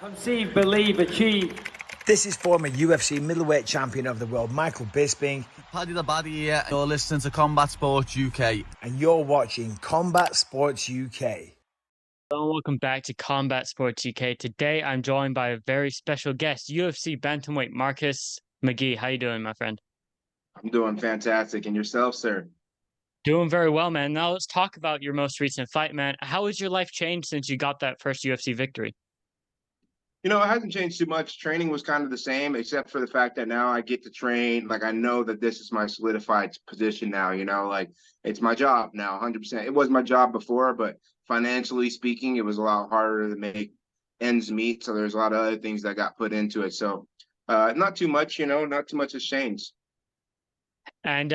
Conceive, believe, achieve. This is former UFC middleweight champion of the world, Michael Bisping. Paddy the Baddy here. You're listening to Combat Sports UK. And you're watching Combat Sports UK. Hello, welcome back to Combat Sports UK. Today, I'm joined by a very special guest, UFC bantamweight Marcus McGhee. How you doing, my friend? I'm doing fantastic. And yourself, sir? Doing very well, man. Now let's talk about your most recent fight, man. How has your life changed since you got that first UFC victory? You know, it hasn't changed too much. Training was kind of the same, except for the fact that now I get to train. Like, I know that this is my solidified position now, like it's my job now, 100%. It was my job before, but financially speaking, it was a lot harder to make ends meet. So there's a lot of other things that got put into it. So not too much, not too much has changed. And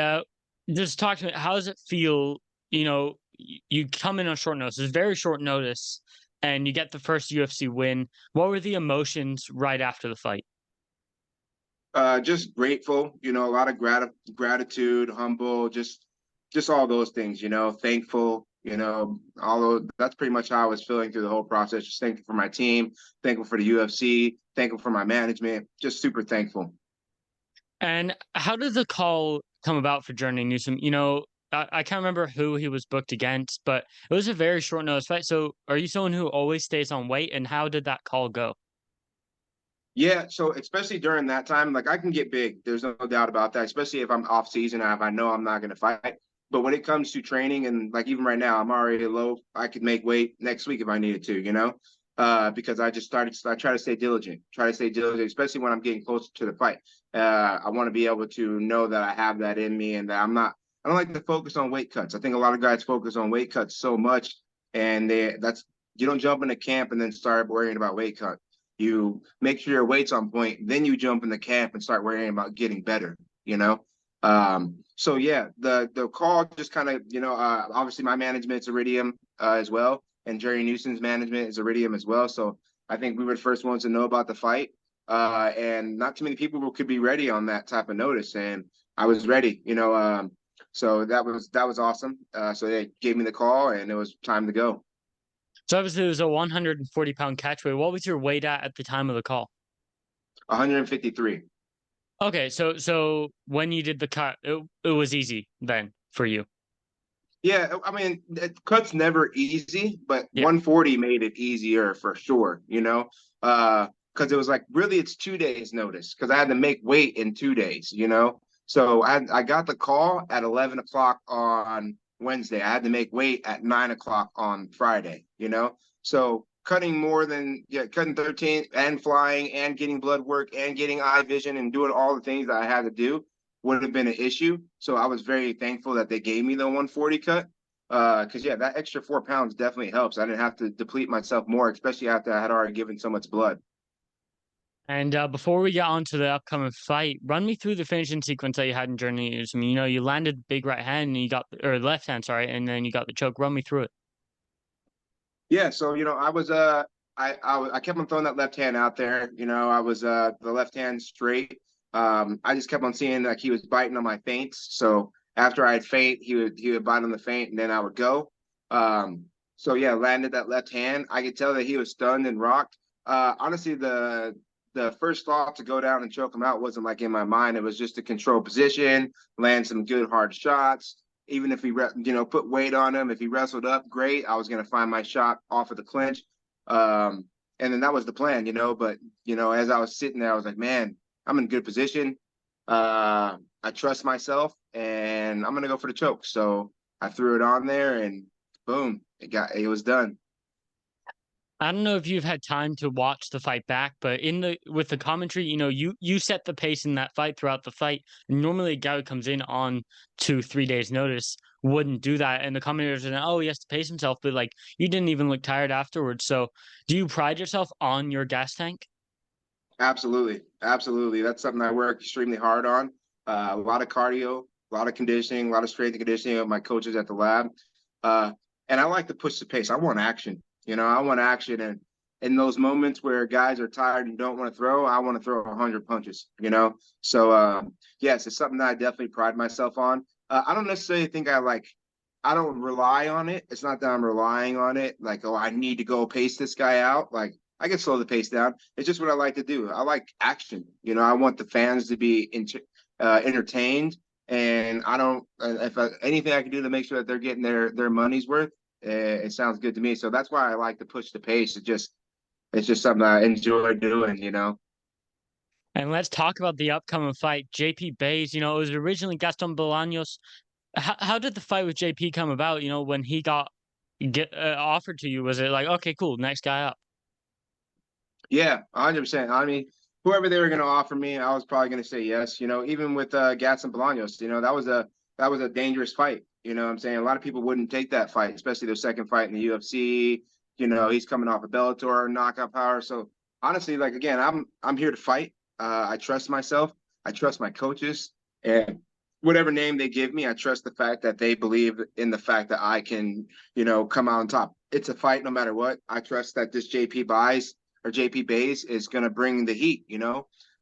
just talk to me, how does it feel, you come in on short notice, it's very short notice, and you get the first UFC win. What were the emotions right after the fight? Just grateful, a lot of gratitude, humble, just all those things, thankful, although that's pretty much how I was feeling through the whole process. Just thankful for my team, thankful for the UFC, thankful for my management, just super thankful. And how did the call come about for Journey Newsom? I can't remember who he was booked against, but it was a very short notice fight. So are you someone who always stays on weight, and how did that call go? Yeah, so especially during that time, like I can get big. There's no doubt about that, especially if I'm off season and if I know I'm not going to fight. But when it comes to training and like even right now, I'm already low. I could make weight next week if I needed to, because I try to stay diligent, especially when I'm getting closer to the fight. I want to be able to know that I have that in me and that I don't like to focus on weight cuts. I think a lot of guys focus on weight cuts so much, and you don't jump into camp and then start worrying about weight cut. You make sure your weight's on point, then you jump in the camp and start worrying about getting better. So yeah, the call just kind of, obviously my management's Iridium as well, and Jerry Newsom's management is Iridium as well. So I think we were the first ones to know about the fight, and not too many people could be ready on that type of notice, and I was ready. So that was awesome. So they gave me the call, and it was time to go. So obviously it was a 140-pound catchweight. What was your weight at the time of the call? 153. Okay, so when you did the cut, it was easy then for you. Yeah, I mean, cut's never easy, but 140 made it easier for sure, because it was like, really, it's 2 days notice because I had to make weight in 2 days, So I got the call at 11 o'clock on Wednesday. I had to make weight at 9 o'clock on Friday, So cutting cutting 13 and flying and getting blood work and getting eye vision and doing all the things that I had to do would have been an issue. So I was very thankful that they gave me the 140 cut. Because that extra 4 pounds definitely helps. I didn't have to deplete myself more, especially after I had already given so much blood. And before we get on to the upcoming fight, run me through the finishing sequence that you had in Journey Newsom. You landed big right hand and you got, or left hand, sorry, and then you got the choke. Run me through it. Yeah, so I was I kept on throwing that left hand out there. I was the left hand straight. I just kept on seeing like he was biting on my feints. So after I'd feint, he would bite on the feint, and then I would go. So yeah, landed that left hand. I could tell that he was stunned and rocked. Honestly, the first thought to go down and choke him out wasn't like in my mind. It was just to control position, land some good hard shots. Even if he, put weight on him, if he wrestled up, great. I was going to find my shot off of the clinch. And then that was the plan, But, as I was sitting there, I was like, man, I'm in good position. I trust myself, and I'm going to go for the choke. So I threw it on there, and boom, it was done. I don't know if you've had time to watch the fight back, but with the commentary, you set the pace in that fight throughout the fight. Normally, a guy who comes in on 2-3 days notice wouldn't do that, and the commentators are, oh, he has to pace himself, but like you didn't even look tired afterwards. So, do you pride yourself on your gas tank? Absolutely, absolutely. That's something I work extremely hard on. A lot of cardio, a lot of conditioning, a lot of strength and conditioning with my coaches at the lab, and I like to push the pace. I want action. I want action, and in those moments where guys are tired and don't want to throw, I want to throw 100 punches, So, yes, it's something that I definitely pride myself on. I don't necessarily think I don't rely on it. It's not that I'm relying on it. Like, oh, I need to go pace this guy out. Like, I can slow the pace down. It's just what I like to do. I like action. I want the fans to be entertained, and I don't. Anything I can do to make sure that they're getting their money's worth, it sounds good to me. So that's why I like to push the pace. It's just something I enjoy doing. And let's talk about the upcoming fight, JP Bays. It was originally Gaston Bolaños. How did the fight with JP come about? When he got offered to you, was it like, okay, cool, next guy up? Yeah, 100%. I mean, whoever they were going to offer me, I was probably going to say yes. Even with Gaston Bolaños, that was a dangerous fight. What I'm saying? A lot of people wouldn't take that fight, especially their second fight in the UFC. He's coming off a Bellator knockout power. So honestly, like again, I'm here to fight. I trust myself. I trust my coaches, and whatever name they give me, I trust the fact that they believe in the fact that I can, come out on top. It's a fight no matter what. I trust that this JP Bays is going to bring the heat.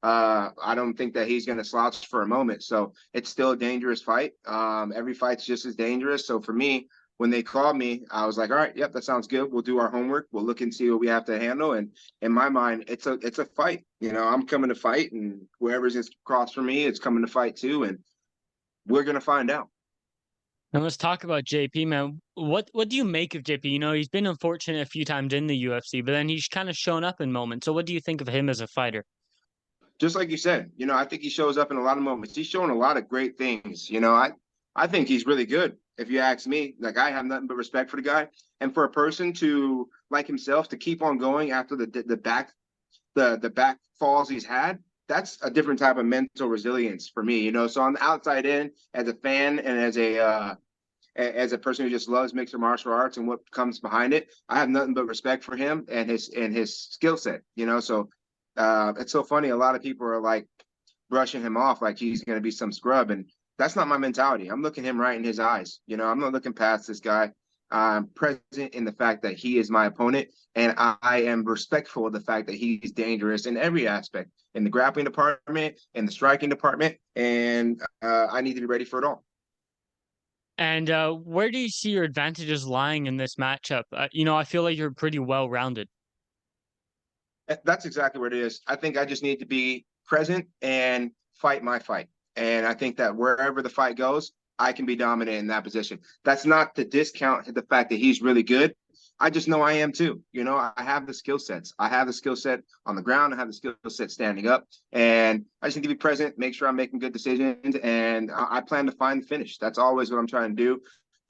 I don't think that he's going to slouch for a moment. So it's still a dangerous fight. Every fight's just as dangerous. So for me, when they called me, I was like, all right, yep, that sounds good. We'll do our homework. We'll look and see what we have to handle. And in my mind, it's a fight. I'm coming to fight, and whoever's across from me is coming to fight too. And we're going to find out. And let's talk about JP, man. What do you make of JP? He's been unfortunate a few times in the UFC, but then he's kind of shown up in moments. So what do you think of him as a fighter? Just like you said, I think he shows up in a lot of moments. He's showing a lot of great things. I think he's really good. If you ask me, like I have nothing but respect for the guy, and for a person to like himself to keep on going after the back falls he's had, that's a different type of mental resilience for me. So on the outside in, as a fan and as a person who just loves mixed martial arts and what comes behind it, I have nothing but respect for him and his skill set. So it's so funny. A lot of people are like brushing him off like he's going to be some scrub, and that's not my mentality. I'm looking him right in his eyes. I'm not looking past this guy. I'm present in the fact that he is my opponent, and I am respectful of the fact that he's dangerous in every aspect, in the grappling department, in the striking department, and I need to be ready for it all. And where do you see your advantages lying in this matchup? I feel like you're pretty well rounded. That's exactly what it is. I think I just need to be present and fight my fight. And I think that wherever the fight goes, I can be dominant in that position. That's not to discount the fact that he's really good. I just know I am too. I have the skill sets. I have the skill set on the ground. I have the skill set standing up. And I just need to be present, make sure I'm making good decisions. And I plan to find the finish. That's always what I'm trying to do,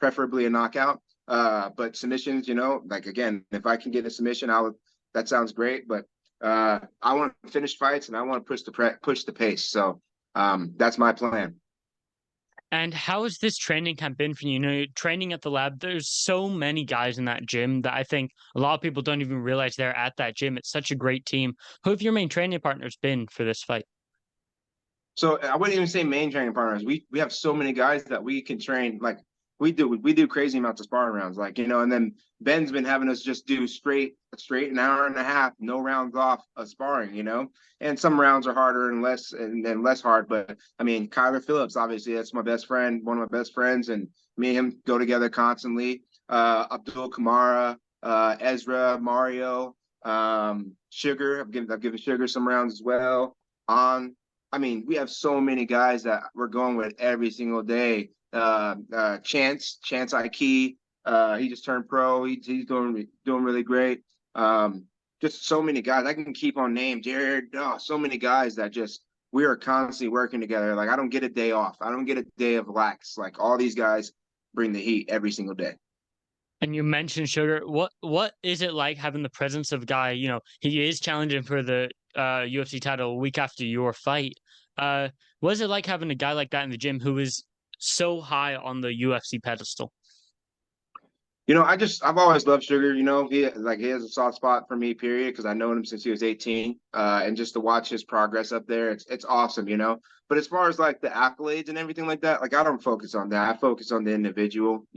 preferably a knockout. But submissions, like again, if I can get a submission, that sounds great. But I want to finish fights, and I want to push the pace. So that's my plan. And how has this training camp been for you? Training at the lab, there's so many guys in that gym that I think a lot of people don't even realize they're at that gym. It's such a great team. Who have your main training partners been for this fight? So I wouldn't even say main training partners. We have so many guys that we can train. Like we do crazy amounts of sparring rounds. Like, and then Ben's been having us just do straight an hour and a half, no rounds off of sparring, and some rounds are harder and less hard. But I mean, Kyler Phillips, obviously that's my best friend, one of my best friends, and me and him go together constantly. Abdul Kamara, Ezra, Mario, Sugar. I've given Sugar some rounds as well. I mean, we have so many guys that we're going with every single day. Chance Ike, he just turned pro. He's doing really great. Just so many guys. I can keep on name Jared. So many guys that we are constantly working together. Like I don't get a day off. I don't get a day of lax. Like all these guys bring the heat every single day. And you mentioned Sugar. What is it like having the presence of a guy? He is challenging for the UFC title a week after your fight. What is it like having a guy like that in the gym who is so high on the UFC pedestal? I've always loved Sugar. He has a soft spot for me, period, because I know him since he was 18. And just to watch his progress up there, it's awesome. But as far as like the accolades and everything like that, like I don't focus on that. I focus on the individual.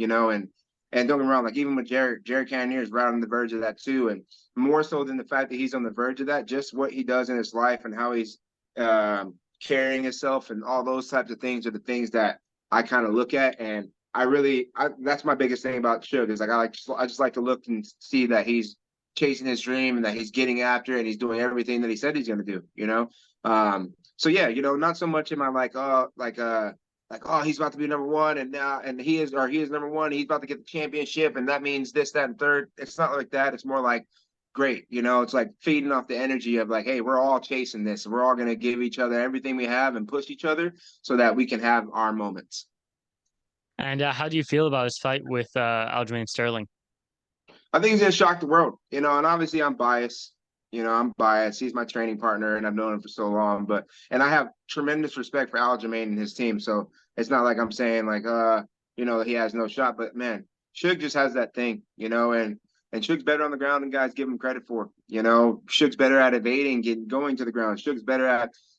And don't get me wrong, like even with Jared Cannonier is right on the verge of that too. And more so than the fact that he's on the verge of that, just what he does in his life and how he's carrying himself and all those types of things are the things that I kind of look at. And that's my biggest thing about Suge is like I just like to look and see that he's chasing his dream and that he's getting after it and he's doing everything that he said he's going to do, you know? So yeah, you know, not so much am I like, oh, he's about to be number one and now, and he is number one, and he's about to get the championship. And that means this, that, and third. It's not like that. It's more like, great. You know, it's like feeding off the energy of like, hey, we're all chasing this. And we're all going to give each other everything we have and push each other so that we can have our moments. And how do you feel about his fight with Aljamain Sterling? I think he's going to shock the world, you know, and obviously I'm biased. You know, I'm biased. He's my training partner and I've known him for so long, and I have tremendous respect for Aljamain and his team. So it's not like I'm saying like, you know, he has no shot, but man, Suge just has that thing, you know, and Suge's better on the ground than guys give him credit for. You know, Suge's better at evading, going to the ground.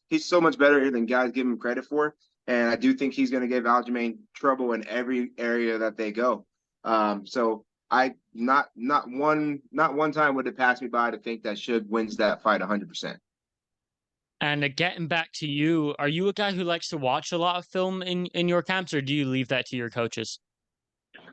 He's so much better here than guys give him credit for. And I do think he's going to give Aljamain trouble in every area that they go. So I not one time would it pass me by to think that Suge wins that fight 100%. And getting back to you, are you a guy who likes to watch a lot of film in your camps, or do you leave that to your coaches?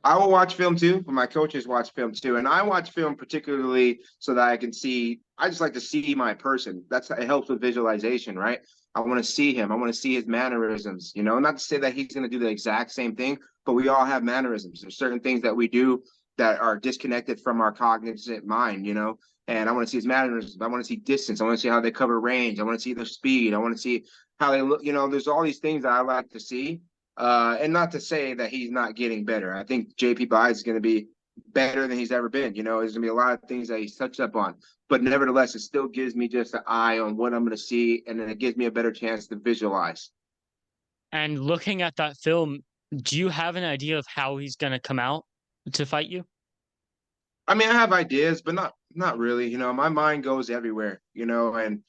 I will watch film too, but my coaches watch film too. And I watch film particularly so that I can see, I just like to see my person. It helps with visualization, right? I want to see him. I want to see his mannerisms, you know, not to say that he's going to do the exact same thing, but we all have mannerisms. There's certain things that we do that are disconnected from our cognizant mind, you know, and I want to see his mannerisms. I want to see distance. I want to see how they cover range. I want to see their speed. I want to see how they look, you know, there's all these things that I like to see. And not to say that he's not getting better. I think JP Buys is going to be better than he's ever been. You know, there's going to be a lot of things that he's touched up on. But nevertheless, it still gives me just an eye on what I'm going to see, and then it gives me a better chance to visualize. And looking at that film, do you have an idea of how he's going to come out to fight you? I mean, I have ideas, but not really. You know, my mind goes everywhere. You know, and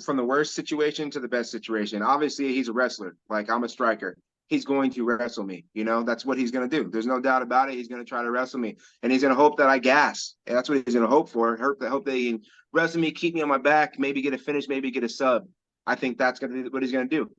from the worst situation to the best situation. Obviously, he's a wrestler. Like I'm a striker. He's going to wrestle me. You know, that's what he's going to do. There's no doubt about it. He's going to try to wrestle me, and he's going to hope that I gas. And that's what he's going to hope for. Hope that he can wrestle me, keep me on my back, maybe get a finish, maybe get a sub. I think that's going to be what he's going to do.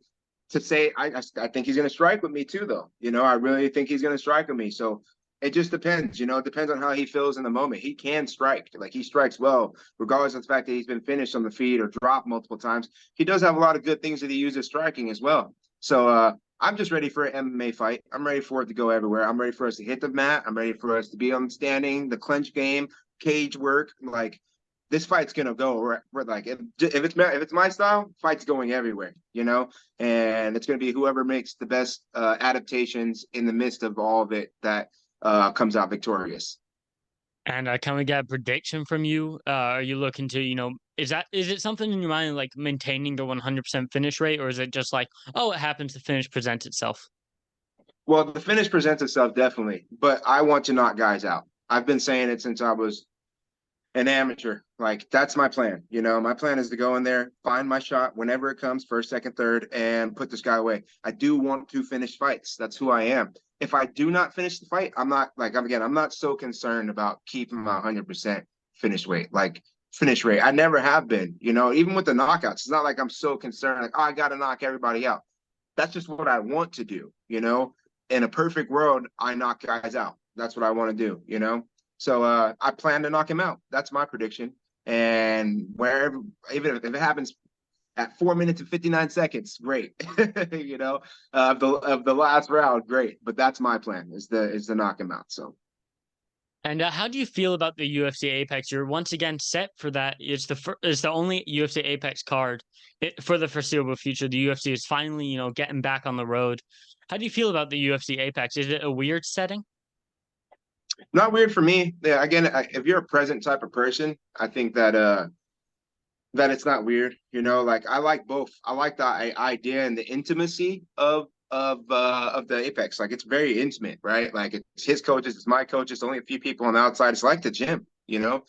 To say, I think he's going to strike with me too, though. You know, I really think he's going to strike with me. So it just depends. You know, it depends on how he feels in the moment. He can strike. Like he strikes well, regardless of the fact that he's been finished on the feet or dropped multiple times. He does have a lot of good things that he uses striking as well. So I'm just ready for an MMA fight. I'm ready for it to go everywhere. I'm ready for us to hit the mat. I'm ready for us to be on standing, the clinch game, cage work. Like this fight's gonna go. We're like if it's my style, fight's going everywhere. You know, and it's gonna be whoever makes the best adaptations in the midst of all of it that comes out victorious. And can we get a prediction from you? Are you looking to, is it something in your mind like maintaining the 100% finish rate, or is it just like, oh, it happens to finish presents itself? Well, the finish presents itself definitely, but I want to knock guys out. I've been saying it since I was an amateur. Like that's my plan. You know, my plan is to go in there, find my shot whenever it comes, first, second, third, and put this guy away. I do want to finish fights. That's who I am. If I do not finish the fight, I'm not so concerned about keeping my 100% finish weight. Like finish rate. I never have been, you know, even with the knockouts. It's not like I'm so concerned, like, oh, I got to knock everybody out. That's just what I want to do, you know. In a perfect world, I knock guys out. That's what I want to do, you know. So I plan to knock him out. That's my prediction. And wherever, even if it happens at 4 minutes and 59 seconds, great. You know, of the last round, great. But that's my plan is to knock him out. So. And how do you feel about the UFC Apex? You're once again set for that. It's the only UFC Apex card for the foreseeable future. The UFC is finally, getting back on the road. How do you feel about the UFC Apex? Is it a weird setting? Not weird for me. Yeah, again, if you're a present type of person, I think that it's not weird. You know, like I like both. I like the idea and the intimacy of the Apex. Like it's very intimate, right? Like it's his coaches, it's my coaches, only a few people on the outside. It's like the gym, you know.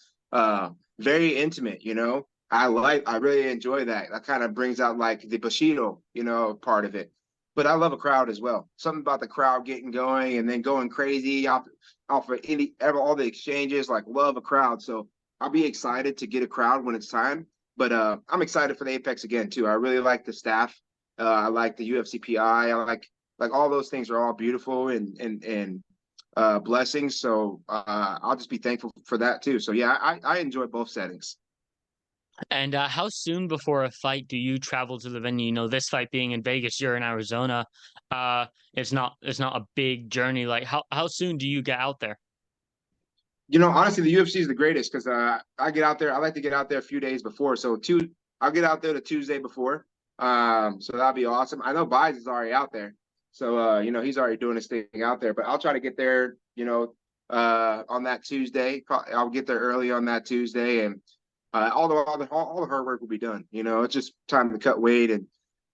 Very intimate, you know. I really enjoy that. That kind of brings out like the Bushido, you know, part of it. But I love a crowd as well. Something about the crowd getting going and then going crazy off of all the exchanges. Like love a crowd. So I'll be excited to get a crowd when it's time. But I'm excited for the Apex again too. I really like the staff. I like the UFC PI. I like all those things are all beautiful and blessings. So I'll just be thankful for that too. So yeah, I enjoy both settings. And how soon before a fight do you travel to the venue? You know, this fight being in Vegas, you're in Arizona. Uh, it's not a big journey. Like how soon do you get out there? Honestly, the UFC is the greatest because I get out there. I like to get out there a few days before. So I'll get out there the Tuesday before. So that'll be awesome. I know Bides is already out there, so he's already doing his thing out there. But I'll try to get there, on that Tuesday. I'll get there early on that Tuesday, and all the hard work will be done. It's just time to cut weight and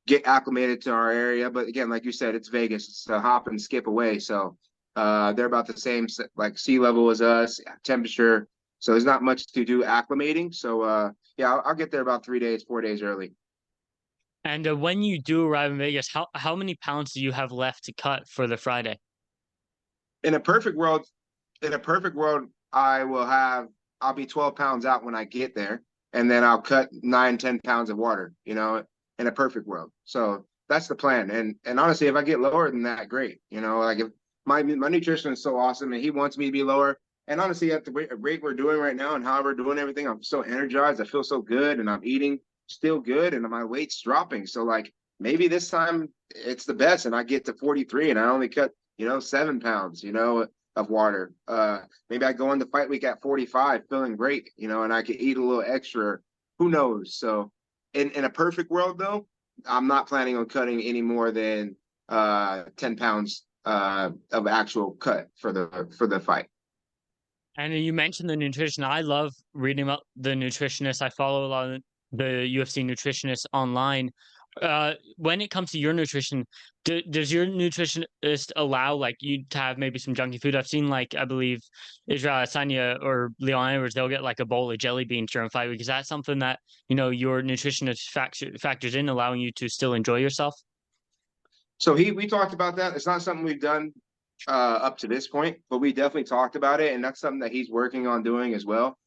get acclimated to our area. But again, like you said, it's Vegas. It's a hop and skip away. So they're about the same like sea level as us, temperature. So there's not much to do acclimating. So yeah, I'll get there about 3 days, 4 days early. And when you do arrive in Vegas, how many pounds do you have left to cut for the Friday? In a perfect world, in a perfect world, I'll be 12 pounds out when I get there, and then I'll cut 9, 10 pounds of water, in a perfect world. So that's the plan. And honestly, if I get lower than that, great. Like if my nutrition is so awesome and he wants me to be lower. And honestly, at the rate we're doing right now and how we're doing everything, I'm so energized. I feel so good and I'm eating still good and my weight's dropping. So like maybe this time it's the best and I get to 43 and I only cut, 7 pounds, of water. Maybe I go into fight week at 45 feeling great, and I can eat a little extra. Who knows? So in a perfect world though, I'm not planning on cutting any more than 10 pounds of actual cut for the fight. And you mentioned the nutrition. I love reading about the nutritionists. I follow a lot of the UFC nutritionists online. When it comes to your nutrition, does your nutritionist allow like you to have maybe some junky food? I've seen like I believe Israel Adesanya or Leon Edwards, they'll get like a bowl of jelly beans during fight week. Is that something that your nutritionist factors in, allowing you to still enjoy yourself? So we talked about that. It's not something we've done up to this point, but we definitely talked about it, and that's something that he's working on doing as well.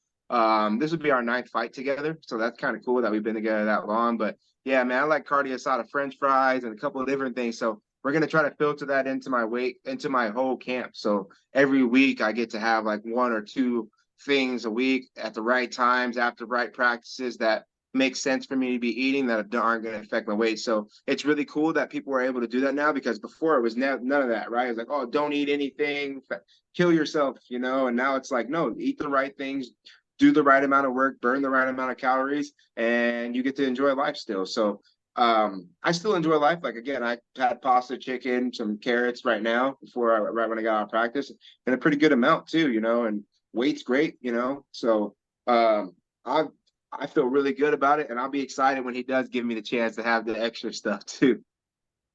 This would be our 9th fight together, so that's kind of cool that we've been together that long. But yeah, man, I like carne asada, French fries, and a couple of different things. So we're gonna try to filter that into my whole camp. So every week I get to have like 1 or 2 things a week at the right times after right practices that makes sense for me to be eating that aren't going to affect my weight. So it's really cool that people are able to do that now because before it was none of that, right? It was like, oh, don't eat anything, kill yourself, and now it's like, no, eat the right things, do the right amount of work, burn the right amount of calories, and you get to enjoy life still. So I still enjoy life. Like again, I had pasta, chicken, some carrots right now right when I got out of practice, and a pretty good amount too, and weight's great, So I feel really good about it, and I'll be excited when he does give me the chance to have the extra stuff too.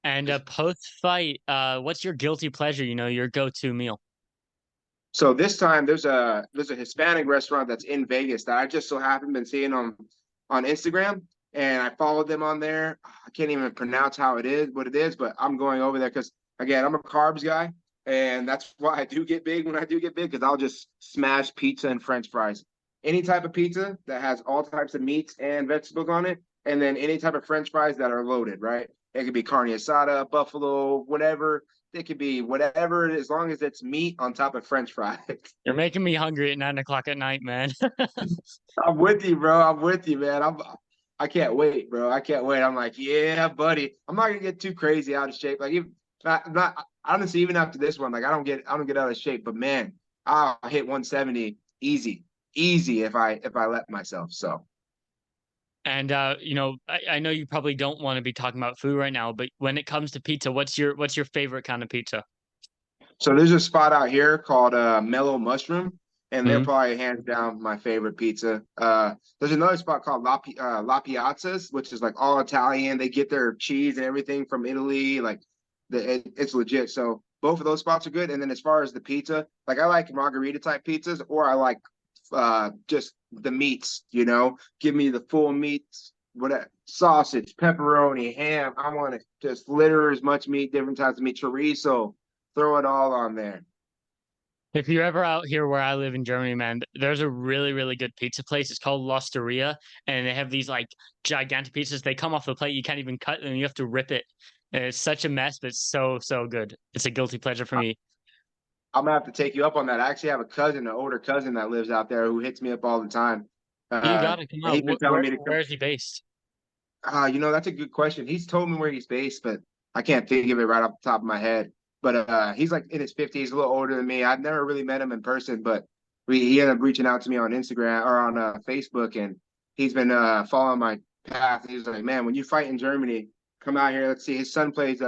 And post fight, what's your guilty pleasure? Your go-to meal. So this time there's a Hispanic restaurant that's in Vegas that I just so happen been seeing on Instagram, and I followed them on there. I can't even pronounce what it is, but I'm going over there because again I'm a carbs guy, and that's why I do get big when I do get big because I'll just smash pizza and French fries. Any type of pizza that has all types of meats and vegetables on it, and then any type of French fries that are loaded, right? It could be carne asada, buffalo, whatever. It could be whatever, as long as it's meat on top of French fries. You're making me hungry at 9 o'clock at night, man. I'm with you, bro. I'm with you, man. I can't wait, bro. I can't wait. I'm like, yeah, buddy. I'm not gonna get too crazy out of shape. Like, even not honestly, even after this one, like I don't get out of shape. But man, I'll hit 170 easy, if I let myself. So. And I know you probably don't want to be talking about food right now, but when it comes to pizza, what's your favorite kind of pizza? So there's a spot out here called Mellow Mushroom, and they're Mhm. probably hands down my favorite pizza. There's another spot called La Piazza's, which is like all Italian. They get their cheese and everything from Italy. Like it's legit. So both of those spots are good. And then as far as the pizza, like I like margarita type pizzas, or I like just the meats. Give me the full meats, whatever, sausage, pepperoni, ham. I want to just litter as much meat, different types of meat, chorizo. Throw it all on there. If you're ever out here where I live in Germany, man, there's a really, really good pizza place. It's called L'Osteria, and they have these like gigantic pizzas. They come off the plate, you can't even cut them, you have to rip it. And it's such a mess, but it's so, so good. It's a guilty pleasure for me. I'm gonna have to take you up on that. I actually have a cousin, an older cousin that lives out there who hits me up all the time. You got to come And he's out. been telling me to come. Where is he based? That's a good question. He's told me where he's based, but I can't think of it right off the top of my head. But he's like in his 50s, a little older than me. I've never really met him in person, but he ended up reaching out to me on Instagram or on Facebook, and he's been following my path. He's like, man, when you fight in Germany, come out here. Let's see. His son plays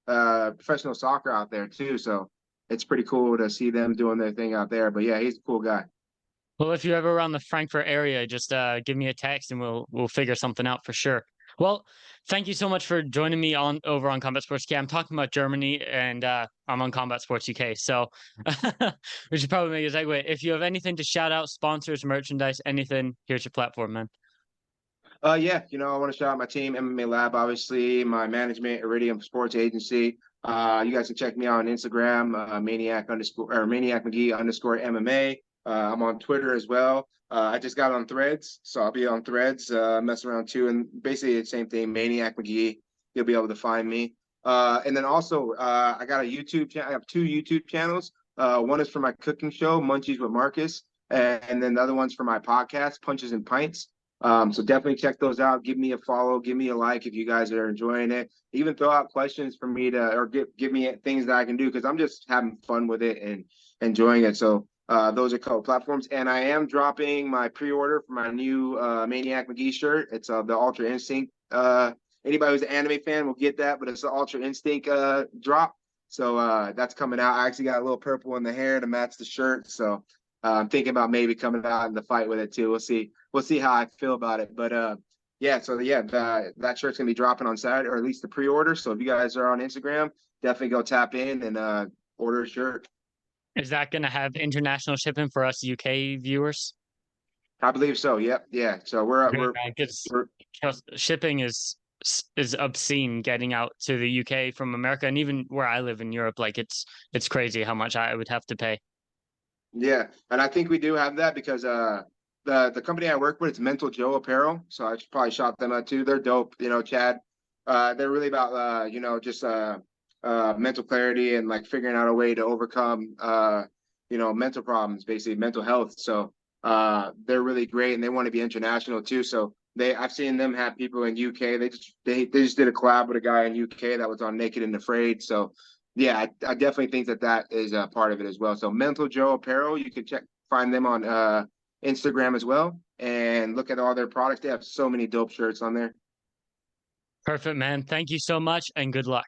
professional soccer out there too, so it's pretty cool to see them doing their thing out there. But yeah, he's a cool guy. Well, if you're ever around the Frankfurt area, just give me a text and we'll figure something out for sure. Well, thank you so much for joining me on over on Combat Sports UK. I'm talking about Germany and I'm on Combat Sports UK. So we should probably make a segue. If you have anything to shout out, sponsors, merchandise, anything, here's your platform, man. Yeah, I want to shout out my team, MMA Lab, obviously, my management, Iridium Sports Agency. You guys can check me out on Instagram, Maniac McGhee _ MMA. I'm on Twitter as well. I just got on Threads, so I'll be on Threads, messing around too, and basically the same thing, Maniac McGhee. You'll be able to find me. And then also, I got a YouTube channel. I have 2 YouTube channels. One is for my cooking show, Munchies with Marcus, and then the other one's for my podcast, Punches and Pints. So definitely check those out. Give me a follow, give me a like if you guys are enjoying it. Even throw out questions for me or give me things that I can do because I'm just having fun with it and enjoying it. So those are a couple platforms. And I am dropping my pre-order for my new Maniac McGhee shirt. It's the Ultra Instinct. Anybody who's an anime fan will get that, but it's the Ultra Instinct drop. So that's coming out. I actually got a little purple in the hair to match the shirt. So I'm thinking about maybe coming out in the fight with it too. We'll see. We'll see how I feel about it. But that shirt's gonna be dropping on Saturday, or at least the pre-order. So if you guys are on Instagram, definitely go tap in and order a shirt. Is that going to have international shipping for us UK viewers? I believe so. Yep. Yeah. So Because we're shipping is obscene getting out to the UK from America, and even where I live in Europe, like it's crazy how much I would have to pay. Yeah, and I think we do have that because the company I work with is Mental Joe Apparel, so I should probably shout them out too. They're dope, Chad. They're really about just mental clarity and like figuring out a way to overcome mental problems, basically mental health. So they're really great, and they want to be international too. So I've seen them have people in UK. They just did a collab with a guy in UK that was on Naked and Afraid. So yeah, I definitely think that is a part of it as well. So Mental Joe Apparel, you can find them on Instagram as well, and look at all their products. They have so many dope shirts on there. Perfect, man. Thank you so much, and good luck.